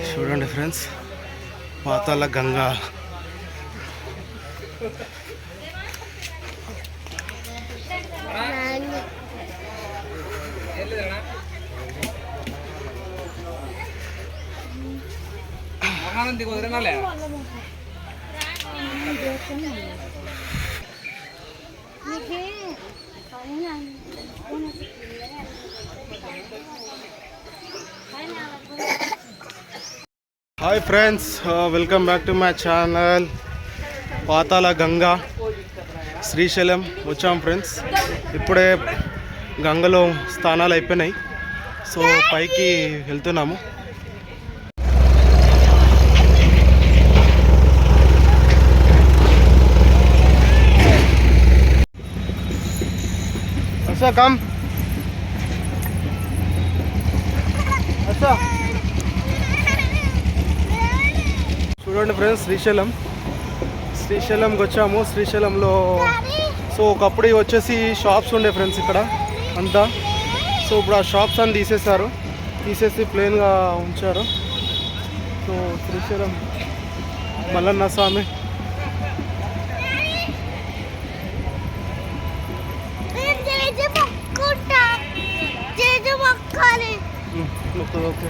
చూడండి friends, Patala Ganga. Hi friends, welcome back to my channel. Patala Ganga Srisailam వచ్చాం friends. ఇప్పుడే గంగలో స్నానాలు అయిపోయినాయి, సో పైకి వెళ్తున్నాము. अच्छा कम अच्छा చూడండి ఫ్రెండ్స్, శ్రీశైలంకి వచ్చాము. శ్రీశైలంలో సో ఒకప్పుడు వచ్చేసి షాప్స్ ఉండే ఫ్రెండ్స్ ఇక్కడ అంతా. సో ఇప్పుడు ఆ షాప్స్ అని తీసేసి ప్లెయిన్గా ఉంచారు. సో శ్రీశైలం మల్లన్న స్వామి ఓకే.